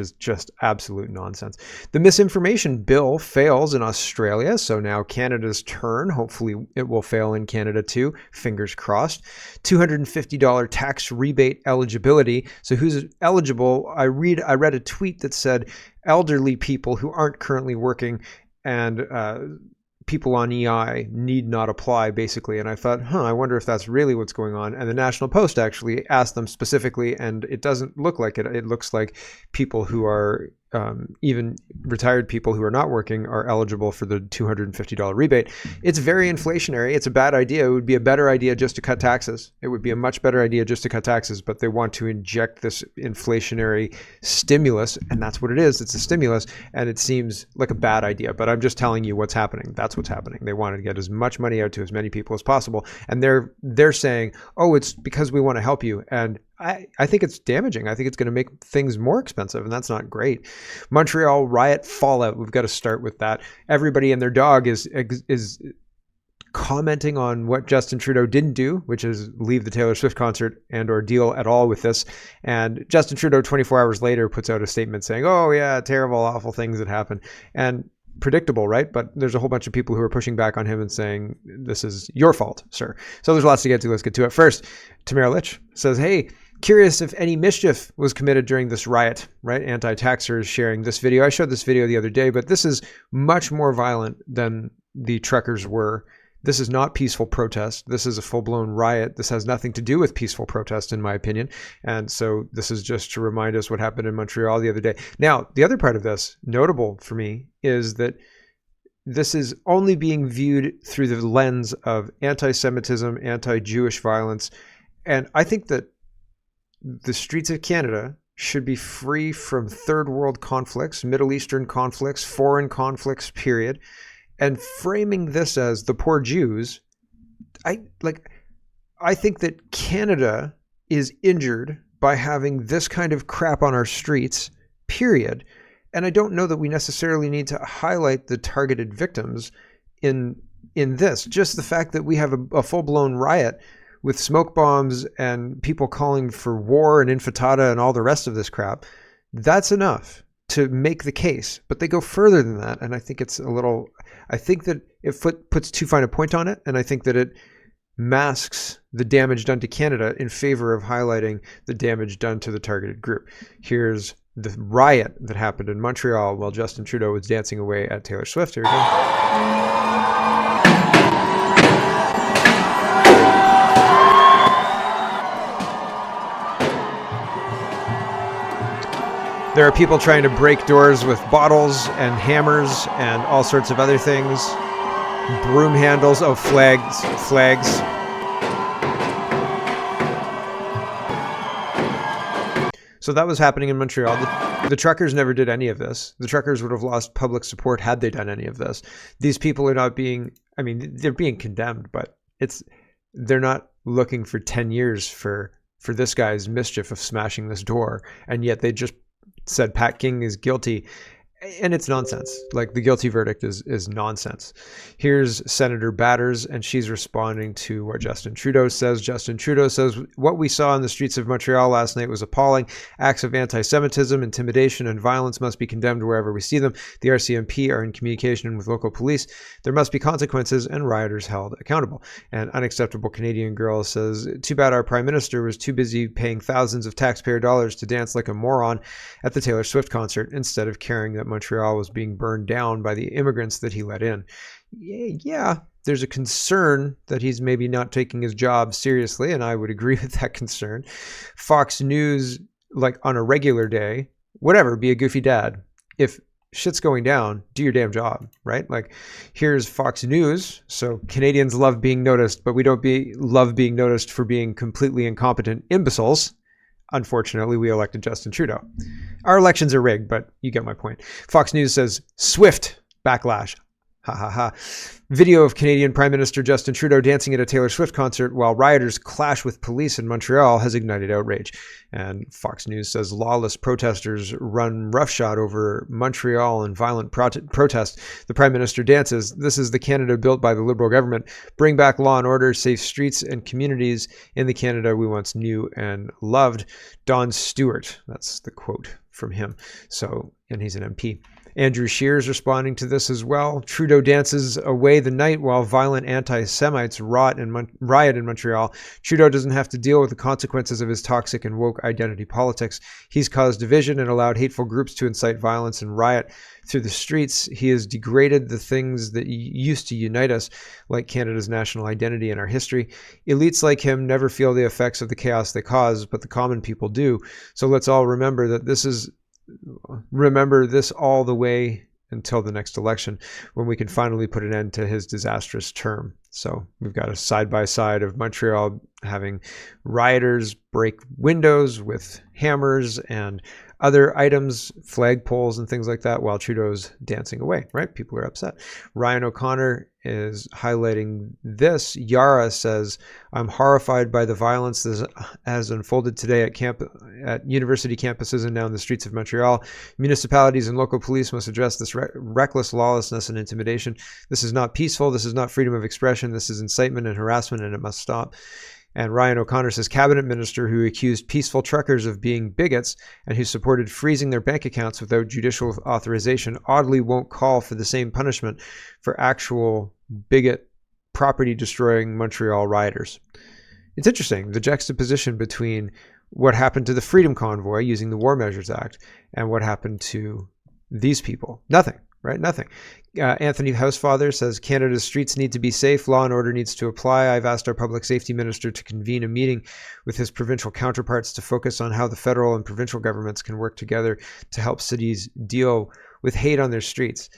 is just absolute nonsense. The misinformation bill fails in Australia, so now Canada's turn. Hopefully it will fail in Canada too. Fingers crossed. $250 tax rebate eligibility. So who's eligible? I read a tweet that said elderly people who aren't currently working and people on EI need not apply, basically. And I thought, I wonder if that's really what's going on. And the National Post actually asked them specifically, and it doesn't look like it. It looks like people who are even retired people who are not working are eligible for the $250 rebate. It's very inflationary. It's a bad idea. It would be a better idea just to cut taxes. It would be a much better idea just to cut taxes, but they want to inject this inflationary stimulus, and that's what it is. It's a stimulus, and it seems like a bad idea, but I'm just telling you what's happening. That's what's happening. They want to get as much money out to as many people as possible, and they're saying, oh, it's because we want to help you. And I think it's damaging. I think it's going to make things more expensive, and that's not great. Montreal riot fallout. We've got to start with that. Everybody and their dog is commenting on what Justin Trudeau didn't do, which is leave the Taylor Swift concert and or deal at all with this. And Justin Trudeau 24 hours later puts out a statement saying, oh yeah, terrible, awful things that happen. And predictable, right? But there's a whole bunch of people who are pushing back on him and saying, this is your fault, sir. So there's lots to get to. Let's get to it. First, Tamara Lich says, hey, curious if any mischief was committed during this riot, right? Anti-taxers sharing this video. I showed this video the other day, but this is much more violent than the truckers were. This is not peaceful protest. This is a full-blown riot. This has nothing to do with peaceful protest, in my opinion. And so this is just to remind us what happened in Montreal the other day. Now, the other part of this, notable for me, is that this is only being viewed through the lens of anti-Semitism, anti-Jewish violence. And I think that the streets of Canada should be free from third world conflicts, Middle Eastern conflicts, foreign conflicts, period. And framing this as the poor Jews, I think that Canada is injured by having this kind of crap on our streets, period. And I don't know that we necessarily need to highlight the targeted victims in this. Just the fact that we have a full-blown riot with smoke bombs and people calling for war and intifada and all the rest of this crap, that's enough to make the case. But they go further than that, and I think it's I think that it puts too fine a point on it, and I think that it masks the damage done to Canada in favor of highlighting the damage done to the targeted group. Here's the riot that happened in Montreal while Justin Trudeau was dancing away at Taylor Swift. Here we go. There are people trying to break doors with bottles and hammers and all sorts of other things. Broom handles, flags. So that was happening in Montreal. The truckers never did any of this. The truckers would have lost public support had they done any of this. These people are not being, they're being condemned, but they're not looking for 10 years for this guy's mischief of smashing this door. And yet they just said Pat King is guilty, and it's nonsense. Like, the guilty verdict is nonsense. Here's Senator Batters, and she's responding to what Justin Trudeau says. Justin Trudeau says, what we saw in the streets of Montreal last night was appalling. Acts of anti-Semitism, intimidation, and violence must be condemned wherever we see them. The RCMP are in communication with local police. There must be consequences and rioters held accountable. And Unacceptable Canadian Girl says, too bad our Prime Minister was too busy paying thousands of taxpayer dollars to dance like a moron at the Taylor Swift concert instead of caring that Montreal was being burned down by the immigrants that he let in. Yeah, there's a concern that he's maybe not taking his job seriously, and I would agree with that concern. Fox News, like on a regular day, whatever, be a goofy dad. If shit's going down, do your damn job, right? Like, here's Fox News. So Canadians love being noticed, but we don't love being noticed for being completely incompetent imbeciles. Unfortunately, we elected Justin Trudeau. Our elections are rigged, but you get my point. Fox News says, Swift backlash. Ha ha ha. Video of Canadian Prime Minister Justin Trudeau dancing at a Taylor Swift concert while rioters clash with police in Montreal has ignited outrage. And Fox News says lawless protesters run roughshod over Montreal in violent protest. The Prime Minister dances. This is the Canada built by the Liberal government. Bring back law and order, safe streets and communities in the Canada we once knew and loved. Don Stewart, that's the quote from him. So, and he's an MP. Andrew Scheer is responding to this as well. Trudeau dances away the night while violent anti-Semites riot in Montreal. Trudeau doesn't have to deal with the consequences of his toxic and woke identity politics. He's caused division and allowed hateful groups to incite violence and riot through the streets. He has degraded the things that used to unite us, like Canada's national identity and our history. Elites like him never feel the effects of the chaos they cause, but the common people do. So let's all remember this all the way until the next election, when we can finally put an end to his disastrous term. So we've got a side-by-side of Montreal having rioters break windows with hammers and other items, flagpoles and things like that, while Trudeau's dancing away, right? People are upset. Ryan O'Connor is highlighting this. Yara says, I'm horrified by the violence that has unfolded today at university campuses and down the streets of Montreal. Municipalities and local police must address this reckless lawlessness and intimidation. This is not peaceful. This is not freedom of expression. This is incitement and harassment, and it must stop. And Ryan O'Connor says, cabinet minister who accused peaceful truckers of being bigots and who supported freezing their bank accounts without judicial authorization oddly won't call for the same punishment for actual bigot property destroying Montreal rioters. It's interesting, the juxtaposition between what happened to the Freedom Convoy using the War Measures Act and what happened to these people. Nothing. Right? Nothing. Anthony Housefather says, Canada's streets need to be safe. Law and order needs to apply. I've asked our public safety minister to convene a meeting with his provincial counterparts to focus on how the federal and provincial governments can work together to help cities deal with hate on their streets.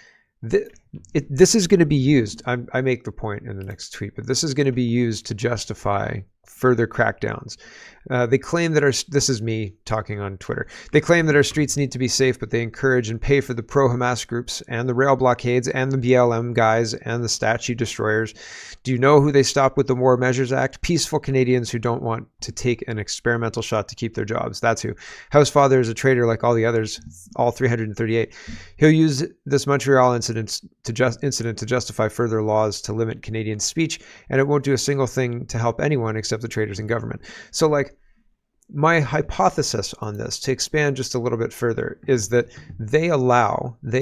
This is going to be used. I make the point in the next tweet, but this is going to be used to justify further crackdowns. They claim that this is me talking on Twitter. They claim that our streets need to be safe, but they encourage and pay for the pro-Hamas groups and the rail blockades and the BLM guys and the statue destroyers. Do you know who they stopped with the War Measures Act? Peaceful Canadians who don't want to take an experimental shot to keep their jobs. That's who. Housefather is a traitor like all the others, all 338. He'll use this Montreal incident to justify further laws to limit Canadian speech, and it won't do a single thing to help anyone except the traitors in government. So, like, my hypothesis on this, to expand just a little bit further, is that they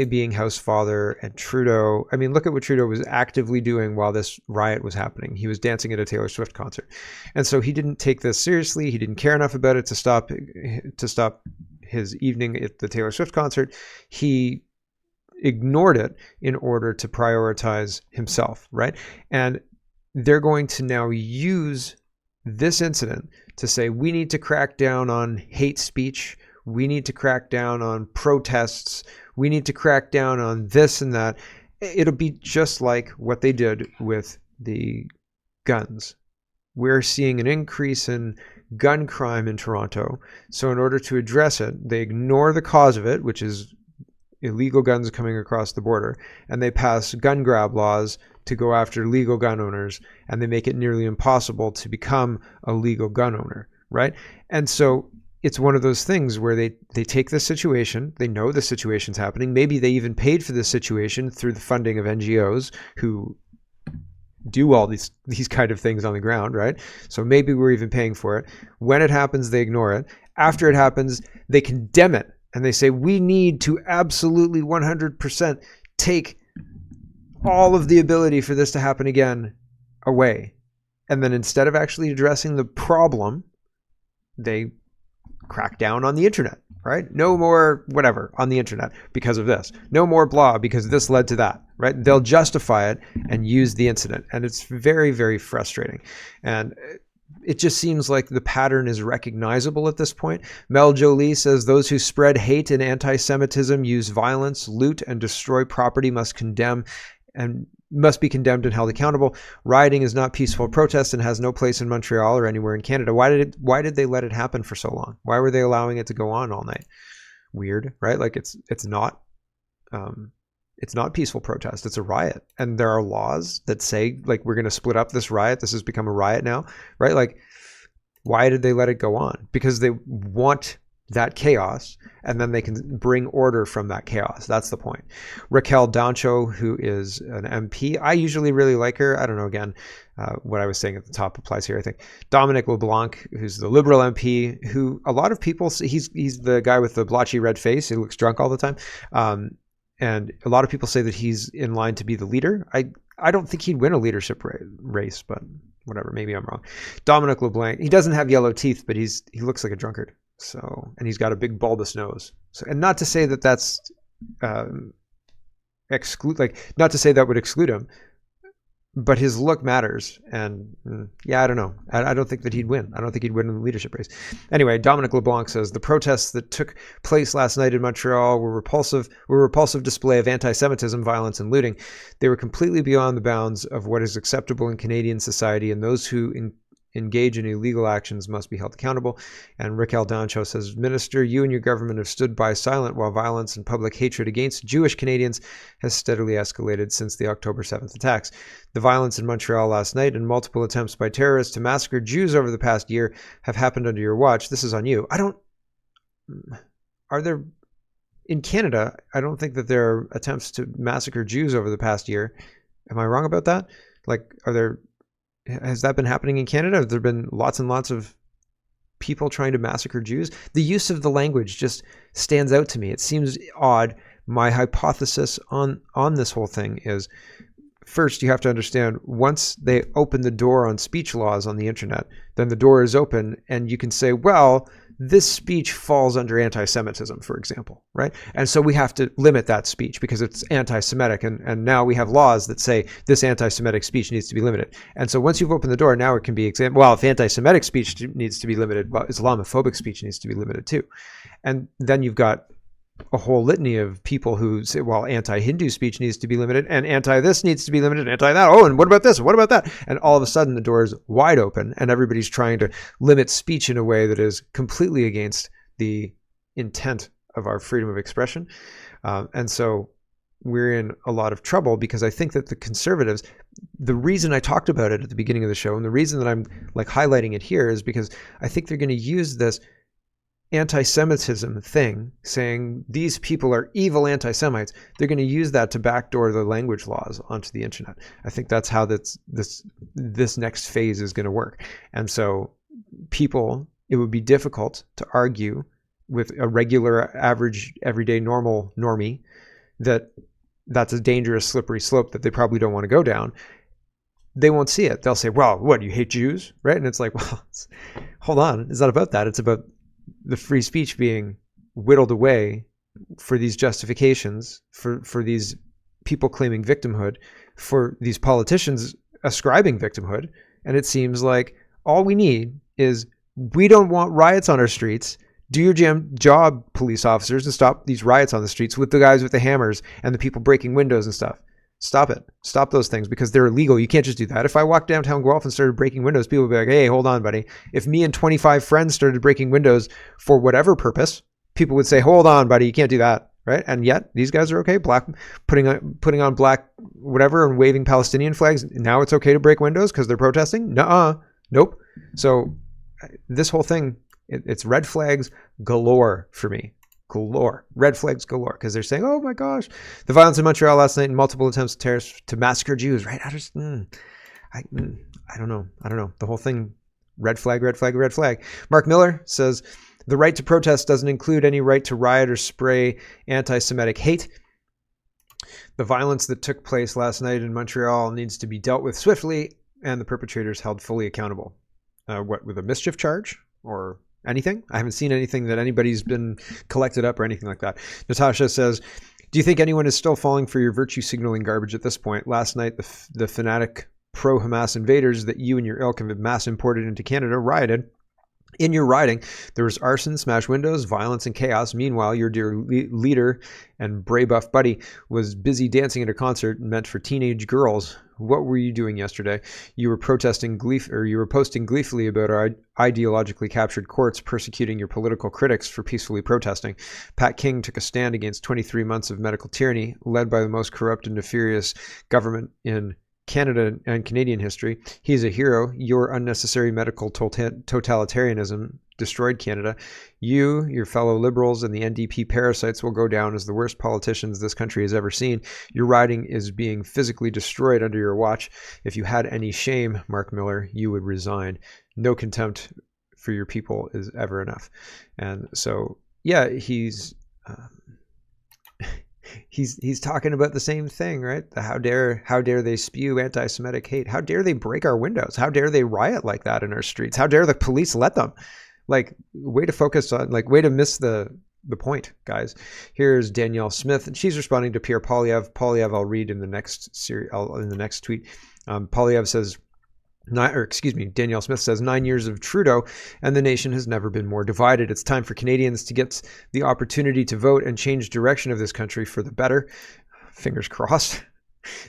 being Housefather and Trudeau, I mean, look at what Trudeau was actively doing while this riot was happening. He was dancing at a Taylor Swift concert. And so he didn't take this seriously. He didn't care enough about it to stop his evening at the Taylor Swift concert. He ignored it in order to prioritize himself, right? And they're going to now use this incident to say, we need to crack down on hate speech. We need to crack down on protests. We need to crack down on this and that. It'll be just like what they did with the guns. We're seeing an increase in gun crime in Toronto. So in order to address it, they ignore the cause of it, which is illegal guns coming across the border, and they pass gun grab laws to go after legal gun owners, and they make it nearly impossible to become a legal gun owner, right? And so it's one of those things where they take this situation, they know the situation's happening, maybe they even paid for this situation through the funding of NGOs who do all these kind of things on the ground, right? So maybe we're even paying for it. When it happens, they ignore it. After it happens, they condemn it. And they say, we need to absolutely 100% take all of the ability for this to happen again away. And then instead of actually addressing the problem, they crack down on the internet, right? No more whatever on the internet because of this. No more blah because this led to that, right? They'll justify it and use the incident. And it's very, very frustrating. And it just seems like the pattern is recognizable at this point. Mel Jolie says those who spread hate and anti-Semitism, use violence, loot, and destroy property must be condemned and held accountable. Rioting is not peaceful protest and has no place in Montreal or anywhere in Canada. Why did they let it happen for so long? Why were they allowing it to go on all night? Weird, right? Like it's not peaceful protest. It's a riot. And there are laws that say, like, we're going to split up this riot. This has become a riot now, right? Like, why did they let it go on? Because they want that chaos, and then they can bring order from that chaos. That's the point. Raquel Dancho, who is an MP, I usually really like her. I don't know, again, what I was saying at the top applies here, I think. Dominic LeBlanc, who's the Liberal MP, who a lot of people say he's the guy with the blotchy red face. He looks drunk all the time. And a lot of people say that he's in line to be the leader. I don't think he'd win a leadership race, but whatever, maybe I'm wrong. Dominic LeBlanc, he doesn't have yellow teeth, but he looks like a drunkard. So, and he's got a big bulbous nose. So, and not to say that that's not to say that would exclude him, but his look matters. And yeah, I don't know. I don't think that he'd win. I don't think he'd win in the leadership race. Anyway, Dominic LeBlanc says the protests that took place last night in Montreal were repulsive display of anti-Semitism, violence, and looting. They were completely beyond the bounds of what is acceptable in Canadian society, and those who engage in illegal actions must be held accountable. And Raquel Dancho says, Minister, you and your government have stood by silent while violence and public hatred against Jewish Canadians has steadily escalated since the October 7th attacks. The violence in Montreal last night and multiple attempts by terrorists to massacre Jews over the past year have happened under your watch. This is on you. In Canada, I don't think that there are attempts to massacre Jews over the past year. Am I wrong about that? Has that been happening in Canada? Have there been lots and lots of people trying to massacre Jews? The use of the language just stands out to me. It seems odd. My hypothesis on this whole thing is, first, you have to understand, once they open the door on speech laws on the internet, then the door is open and you can say, well, this speech falls under anti-Semitism, for example, right? And so we have to limit that speech because it's anti-Semitic. And now we have laws that say this anti-Semitic speech needs to be limited. And so once you've opened the door, now it can be if anti-Semitic speech needs to be limited, well, Islamophobic speech needs to be limited too. And then you've got a whole litany of people who say, well, anti-Hindu speech needs to be limited and anti-this needs to be limited, anti-that. Oh, and what about this? What about that? And all of a sudden the door is wide open and everybody's trying to limit speech in a way that is completely against the intent of our freedom of expression. And so we're in a lot of trouble because I think that the Conservatives, the reason I talked about it at the beginning of the show and the reason that I'm highlighting it here is because I think they're going to use this anti-Semitism thing, saying these people are evil anti-Semites. They're going to use that to backdoor the language laws onto the internet. I think that's how this next phase is going to work. And so it would be difficult to argue with a regular, average, everyday, normie that's a dangerous, slippery slope that they probably don't want to go down. They won't see it. They'll say, well, what, you hate Jews? Right? And it's like, well, hold on. It's not about that. It's about the free speech being whittled away for these justifications, for these people claiming victimhood, for these politicians ascribing victimhood. And it seems like all we need is, we don't want riots on our streets. Do your job, police officers, to stop these riots on the streets with the guys with the hammers and the people breaking windows and stuff. Stop it. Stop those things because they're illegal. You can't just do that. If I walked downtown Guelph and started breaking windows, people would be like, hey, hold on, buddy. If me and 25 friends started breaking windows for whatever purpose, people would say, hold on, buddy, you can't do that, right? And yet these guys are okay. Putting on black whatever and waving Palestinian flags. Now it's okay to break windows because they're protesting? Nuh-uh. Nope. So this whole thing, it's red flags galore for me. Galore. Red flags galore. Because they're saying, oh my gosh, the violence in Montreal last night and multiple attempts of terrorists to massacre Jews, right? I don't know. The whole thing, red flag, red flag, red flag. Mark Miller says, the right to protest doesn't include any right to riot or spray anti-Semitic hate. The violence that took place last night in Montreal needs to be dealt with swiftly and the perpetrators held fully accountable. With a mischief charge or anything? I haven't seen anything that anybody's been collected up or anything like that. Natasha says, do you think anyone is still falling for your virtue signaling garbage at this point? Last night, the fanatic pro-Hamas invaders that you and your ilk have mass imported into Canada rioted. In your rioting, there was arson, smashed windows, violence, and chaos. Meanwhile, your dear leader and Bray Buff buddy was busy dancing at a concert meant for teenage girls. What were you doing yesterday? You were posting gleefully about our ideologically captured courts persecuting your political critics for peacefully protesting. Pat King took a stand against 23 months of medical tyranny led by the most corrupt and nefarious government in Canada and Canadian history. He's a hero. Your unnecessary medical totalitarianism destroyed Canada. You, your fellow Liberals, and the NDP parasites will go down as the worst politicians this country has ever seen. Your riding is being physically destroyed under your watch. If you had any shame, Mark Miller, you would resign. No contempt for your people is ever enough. And so, yeah, he's talking about the same thing, right? How dare they spew anti-Semitic hate? How dare they break our windows? How dare they riot like that in our streets? How dare the police let them? Like, way to focus on, like, way to miss the point, guys. Here's Danielle Smith, and she's responding to Pierre Poilievre. Poilievre, I'll read in the next in the next tweet. Poilievre says, Danielle Smith says, 9 years of Trudeau and the nation has never been more divided. It's time for Canadians to get the opportunity to vote and change direction of this country for the better. Fingers crossed.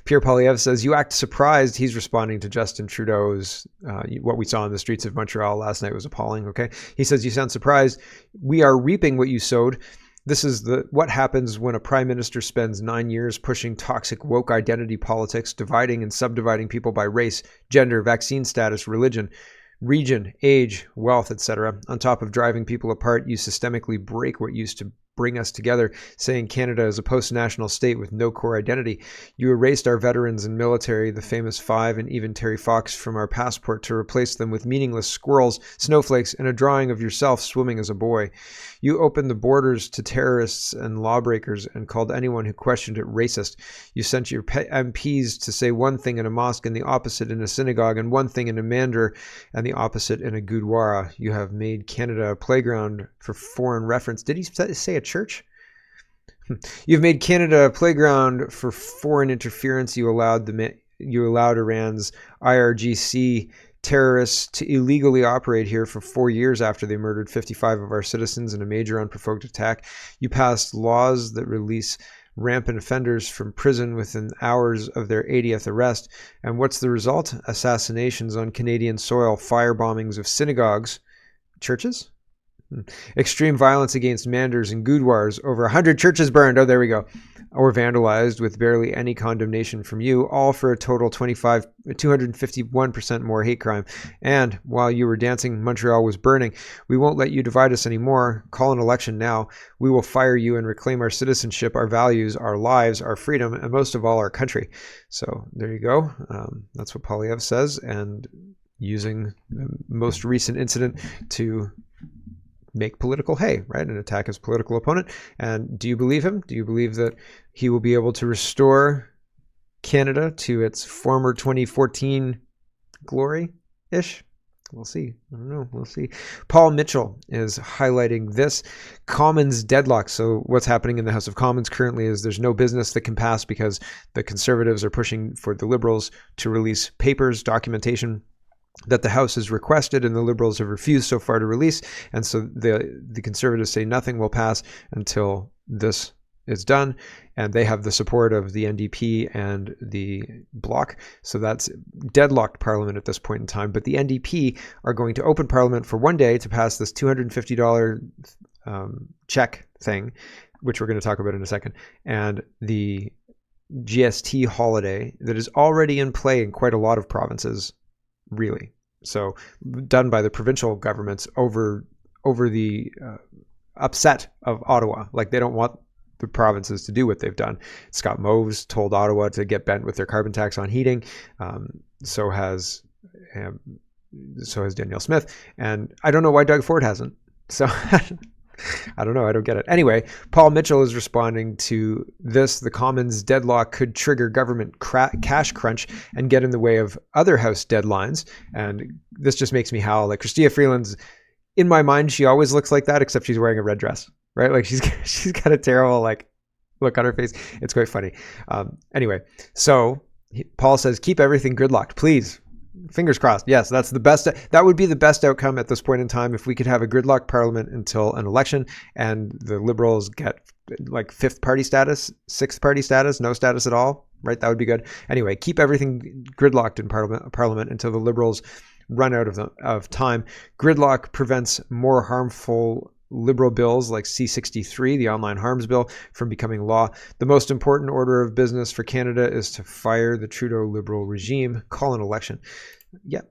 Pierre Poilievre says, you act surprised. He's responding to Justin Trudeau's, what we saw in the streets of Montreal last night was appalling, okay? He says, you sound surprised. We are reaping what you sowed. This is what happens when a prime minister spends 9 years pushing toxic woke identity politics, dividing and subdividing people by race, gender, vaccine status, religion, region, age, wealth, etc. On top of driving people apart, you systemically break what used to bring us together, saying Canada is a post-national state with no core identity. You erased our veterans and military, the famous Five, and even Terry Fox from our passport to replace them with meaningless squirrels, snowflakes, and a drawing of yourself swimming as a boy. You opened the borders to terrorists and lawbreakers and called anyone who questioned it racist. You sent your MPs to say one thing in a mosque and the opposite in a synagogue, and one thing in a mandir and the opposite in a gurdwara. You have made Canada a playground for foreign reference. Did he say a church? You've made Canada a playground for foreign interference. You allowed Iran's IRGC terrorists to illegally operate here for 4 years after they murdered 55 of our citizens in a major unprovoked attack. You passed laws that release rampant offenders from prison within hours of their 80th arrest. And what's the result? Assassinations on Canadian soil, firebombings of synagogues, churches? Extreme violence against manders and gurdwaras. Over 100 churches burned. Oh, there we go. Or vandalized with barely any condemnation from you, all for a total 251% more hate crime. And while you were dancing, Montreal was burning. We won't let you divide us anymore. Call an election now. We will fire you and reclaim our citizenship, our values, our lives, our freedom, and most of all, our country. So there you go. That's what Poilievre says. And using the most recent incident to make political hay, right? And attack his political opponent. And do you believe him? Do you believe that he will be able to restore Canada to its former 2014 glory-ish? We'll see. I don't know. We'll see. Paul Mitchell is highlighting this Commons deadlock. So what's happening in the House of Commons currently is there's no business that can pass because the Conservatives are pushing for the Liberals to release papers, documentation that the House has requested and the Liberals have refused so far to release. And so the Conservatives say nothing will pass until this is done. And they have the support of the NDP and the Bloc. So that's deadlocked Parliament at this point in time. But the NDP are going to open Parliament for one day to pass this $250 check thing, which we're going to talk about in a second. And the GST holiday that is already in play in quite a lot of provinces. Really. So done by the provincial governments over the upset of Ottawa. Like they don't want the provinces to do what they've done. Scott Moe's told Ottawa to get bent with their carbon tax on heating. So has Danielle Smith. And I don't know why Doug Ford hasn't. So I don't know. I don't get it. Anyway, Paul Mitchell is responding to this. The Commons deadlock could trigger government cash crunch and get in the way of other House deadlines. And this just makes me howl. Like Chrystia Freeland's, in my mind, she always looks like that, except she's wearing a red dress, right? Like she's got a terrible like look on her face. It's quite funny. Anyway, so Paul says, keep everything gridlocked, please. Fingers crossed. Yes, that's the best. That would be the best outcome at this point in time if we could have a gridlock Parliament until an election and the Liberals get like fifth party status, sixth party status, no status at all. Right? That would be good. Anyway, keep everything gridlocked in Parliament until the Liberals run out of time. Gridlock prevents more harmful liberal bills like C-63, the online harms bill, from becoming law. The most important order of business for Canada is to fire the Trudeau Liberal regime, call an election. Yep.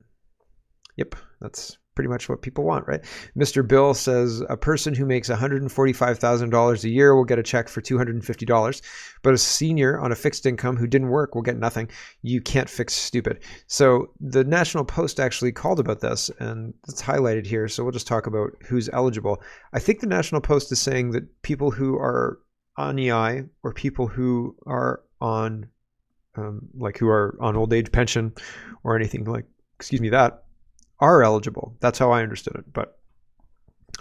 That's pretty much what people want, right? Mr. Bill says a person who makes $145,000 a year will get a check for $250, but a senior on a fixed income who didn't work will get nothing. You can't fix stupid. So the National Post actually called about this, and it's highlighted here. So we'll just talk about who's eligible. I think the National Post is saying that people who are on EI or people who are on who are on old age pension or anything like, that are eligible. That's how I understood it, but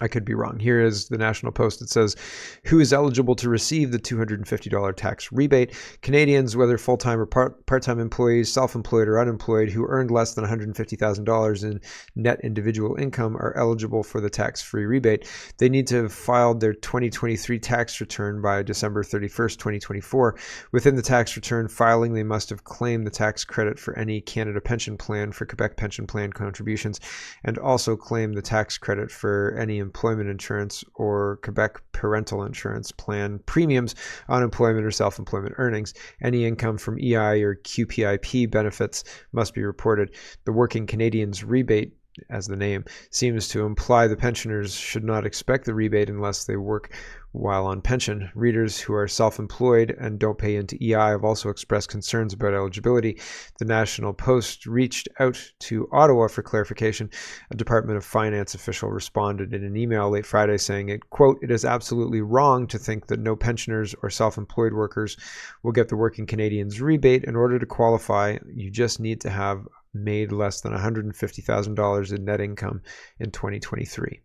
I could be wrong. Here is the National Post. It says, who is eligible to receive the $250 tax rebate? Canadians, whether full-time or part-time employees, self-employed or unemployed, who earned less than $150,000 in net individual income are eligible for the tax-free rebate. They need to have filed their 2023 tax return by December 31st, 2024. Within the tax return filing, they must have claimed the tax credit for any Canada pension plan for Quebec pension plan contributions, and also claim the tax credit for any employment insurance or Quebec parental insurance plan premiums on employment or self-employment earnings. Any income from EI or QPIP benefits must be reported. The Working Canadians rebate, as the name seems to imply, the pensioners should not expect the rebate unless they work while on pension. Readers who are self-employed and don't pay into EI have also expressed concerns about eligibility. The National Post reached out to Ottawa for clarification. A Department of Finance official responded in an email late Friday saying, it, quote, "It is absolutely wrong to think that no pensioners or self-employed workers will get the Working Canadians rebate. In order to qualify, you just need to have made less than $150,000 in net income in 2023.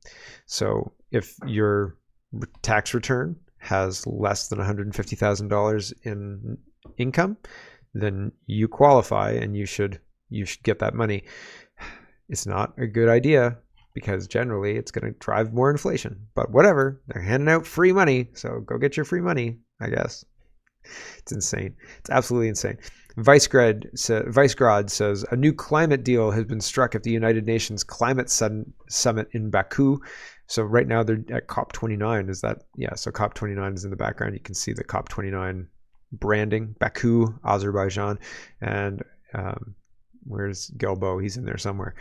So if your tax return has less than $150,000 in income, then you qualify and you should get that money. It's not a good idea because generally it's going to drive more inflation, but whatever, they're handing out free money, so go get your free money, I guess. It's insane. It's absolutely insane. Vicegrad says a new climate deal has been struck at the United Nations Climate Summit in Baku. So right now they're at COP29. Is that? Yeah, so COP29 is in the background. You can see the COP29 branding. Baku, Azerbaijan. And where's Gelbo? He's in there somewhere.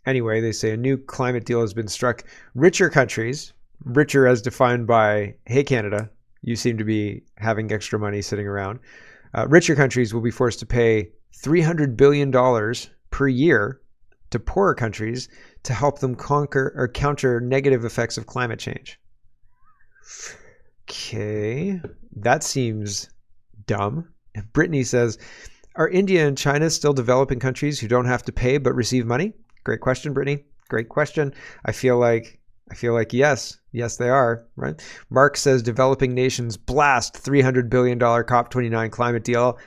Anyway, they say a new climate deal has been struck. Richer countries, richer as defined by, hey, Canada, you seem to be having extra money sitting around. Richer countries will be forced to pay $300 billion per year to poorer countries to help them conquer or counter negative effects of climate change. Okay, that seems dumb. Brittany says, are India and China still developing countries who don't have to pay but receive money? Great question, Brittany. Great question. I feel like yes, they are, right? Mark says developing nations blast $300 billion COP29 climate deal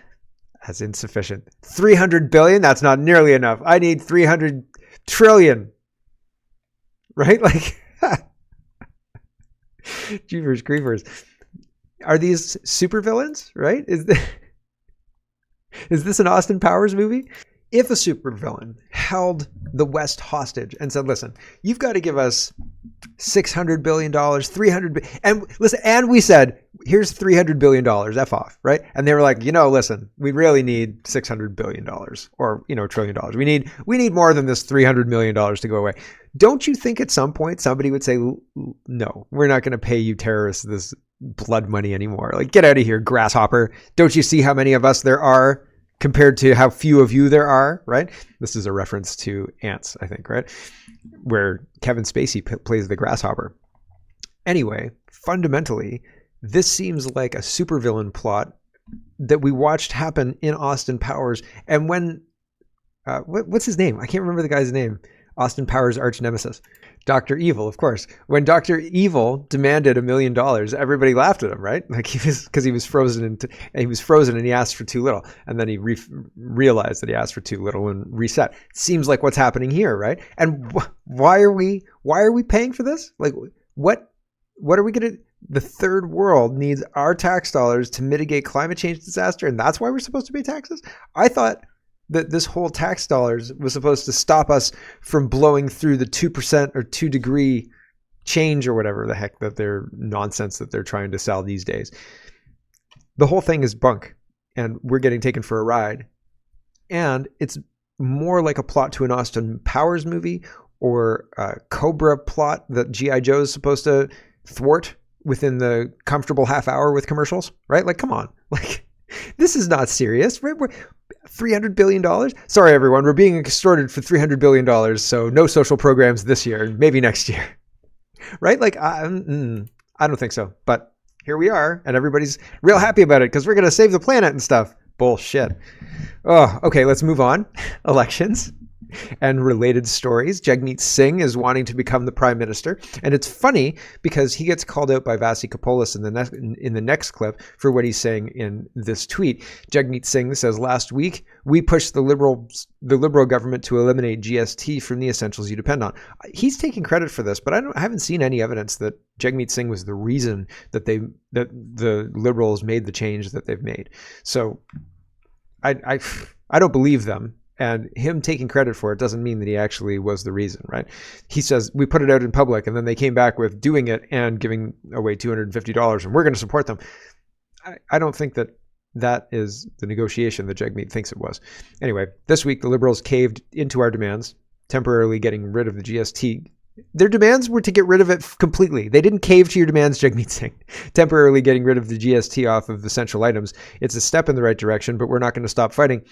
as insufficient. 300 billion? That's not nearly enough. I need 300 trillion. Right? Like, jeepers creepers. Are these supervillains, right? Is this an Austin Powers movie? If a supervillain held the West hostage and said, listen, you've got to give us $600 billion, $300 billion. And listen, and we said, here's $300 billion, F off, right? And they were like, listen, we really need $600 billion or, $1 trillion. We need more than this $300 million to go away. Don't you think at some point somebody would say, no, we're not going to pay you terrorists this blood money anymore. Like, get out of here, grasshopper. Don't you see how many of us there are compared to how few of you there are, right? This is a reference to Ants, I think, right? Where Kevin Spacey plays the grasshopper. Anyway, fundamentally, this seems like a supervillain plot that we watched happen in Austin Powers. And when, what's his name? I can't remember the guy's name. Austin Powers' arch nemesis. Dr. Evil, of course. When Dr. Evil demanded $1 million, everybody laughed at him, right? Like he was frozen and he asked for too little. And then he realized that he asked for too little and reset. Seems like what's happening here, right? And why are we paying for this? Like what are we going to, the third world needs our tax dollars to mitigate climate change disaster. And that's why we're supposed to pay taxes? I thought that this whole tax dollars was supposed to stop us from blowing through the 2% or 2 degree change or whatever the heck that they're nonsense that they're trying to sell these days. The whole thing is bunk, and we're getting taken for a ride. And it's more like a plot to an Austin Powers movie or a Cobra plot that G.I. Joe is supposed to thwart within the comfortable half hour with commercials, right? Like, come on. Like, this is not serious. We're $300 billion. Sorry, everyone. We're being extorted for $300 billion. So no social programs this year, maybe next year. Right? Like, I don't think so. But here we are, and everybody's real happy about it because we're going to save the planet and stuff. Bullshit. Oh, okay, let's move on. Elections and related stories. Jagmeet Singh is wanting to become the prime minister. And it's funny because he gets called out by Vasi Kapoulis in the next clip for what he's saying in this tweet. Jagmeet Singh says, last week, we pushed the Liberal government to eliminate GST from the essentials you depend on. He's taking credit for this, but I haven't seen any evidence that Jagmeet Singh was the reason that the Liberals made the change that they've made. So I don't believe them. And him taking credit for it doesn't mean that he actually was the reason, right? He says, we put it out in public, and then they came back with doing it and giving away $250, and we're going to support them. I don't think that is the negotiation that Jagmeet thinks it was. Anyway, this week, the Liberals caved into our demands, temporarily getting rid of the GST. Their demands were to get rid of it completely. They didn't cave to your demands, Jagmeet Singh. Temporarily getting rid of the GST off of essential items. It's a step in the right direction, but we're not going to stop fighting.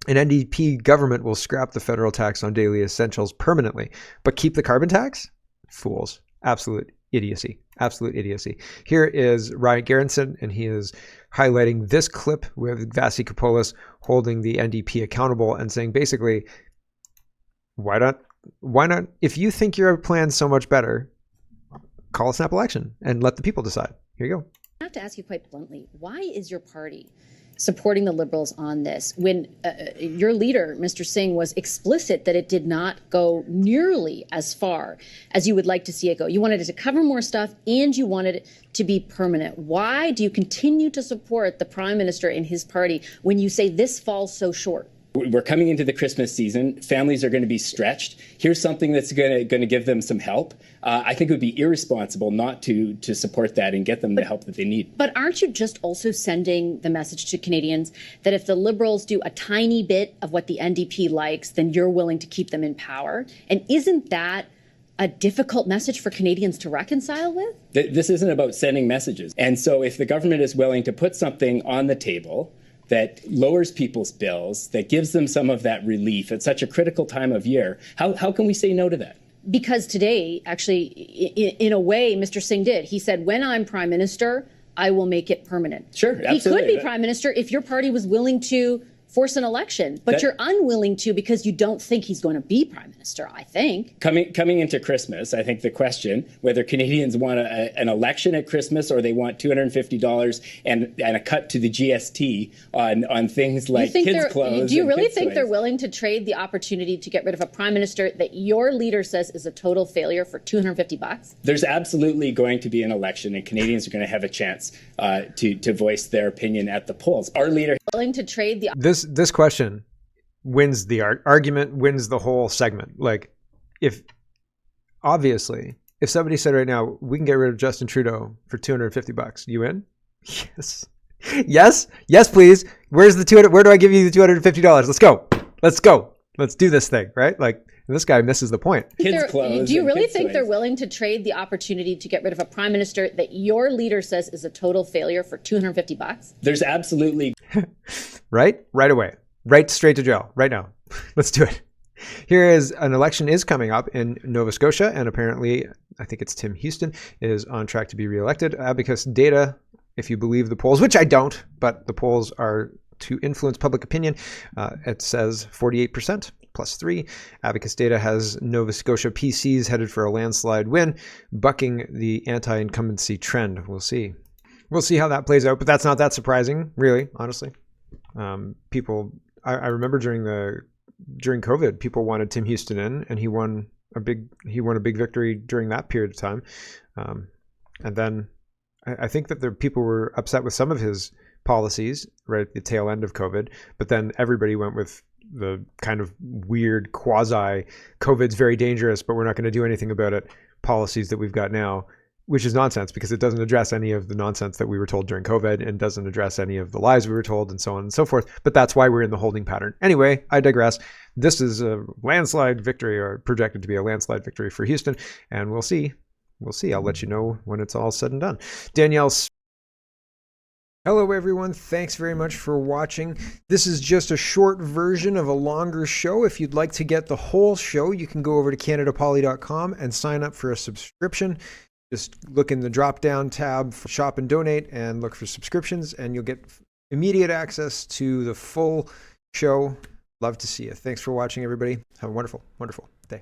An NDP government will scrap the federal tax on daily essentials permanently, but keep the carbon tax? Fools. Absolute idiocy. Absolute idiocy. Here is Ryan Garrison, and he is highlighting this clip with Vasi Kapoulis holding the NDP accountable and saying basically, why not? If you think your plan's so much better, call a snap election and let the people decide. Here you go. I have to ask you quite bluntly, why is your party supporting the Liberals on this when your leader, Mr. Singh, was explicit that it did not go nearly as far as you would like to see it go? You wanted it to cover more stuff and you wanted it to be permanent. Why do you continue to support the Prime Minister and his party when you say this falls so short? We're coming into the Christmas season. Families are going to be stretched. Here's something that's going to give them some help. I think it would be irresponsible not to support that and get them the help that they need. But aren't you just also sending the message to Canadians that if the Liberals do a tiny bit of what the NDP likes, then you're willing to keep them in power? And isn't that a difficult message for Canadians to reconcile with? This isn't about sending messages. And so if the government is willing to put something on the table that lowers people's bills, that gives them some of that relief at such a critical time of year, how can we say no to that? Because today, actually, in a way, Mr. Singh did. He said, when I'm prime minister, I will make it permanent. Sure, absolutely. He could be prime minister if your party was willing to force an election, but you're unwilling to because you don't think he's going to be prime minister, I think. Coming into Christmas, I think the question, whether Canadians want an election at Christmas or they want $250 and a cut to the GST on things like kids' clothes. Do you really think they're willing to trade the opportunity to get rid of a prime minister that your leader says is a total failure for $250? There's absolutely going to be an election, and Canadians are going to have a chance to voice their opinion at the polls. Our leader willing to trade the This question wins the argument, wins the whole segment. Like, if somebody said right now, we can get rid of Justin Trudeau for $250, you in? Yes, please. Where do I give you the $250? Let's go. Let's do this thing, right? Like, this guy misses the point. Kids' clothes. Do you really think they're willing to trade the opportunity to get rid of a prime minister that your leader says is a total failure for $250? There's absolutely right away, right straight to jail right now. Let's do it. Here is an election is coming up in Nova Scotia, and apparently, I think it's Tim Houston is on track to be reelected. Abacus data, if you believe the polls, which I don't, but the polls are to influence public opinion. It says 48%. +3. Abacus data has Nova Scotia PCs headed for a landslide win, bucking the anti-incumbency trend. We'll see. We'll see how that plays out, but that's not that surprising, really, honestly. I remember during COVID, people wanted Tim Houston in, and he won a big victory during that period of time. And then I think that the people were upset with some of his policies right at the tail end of COVID, but then everybody went with the kind of weird quasi COVID's very dangerous, but we're not going to do anything about it policies that we've got now, which is nonsense because it doesn't address any of the nonsense that we were told during COVID and doesn't address any of the lies we were told and so on and so forth. But that's why we're in the holding pattern. Anyway, I digress. This is a landslide victory, or projected to be a landslide victory for Houston. And we'll see. We'll see. I'll let you know when it's all said and done. Danielle. Hello, everyone. Thanks very much for watching. This is just a short version of a longer show. If you'd like to get the whole show, you can go over to CanadaPoly.com and sign up for a subscription. Just look in the drop-down tab for Shop and Donate and look for subscriptions, and you'll get immediate access to the full show. Love to see you. Thanks for watching, everybody. Have a wonderful, wonderful day.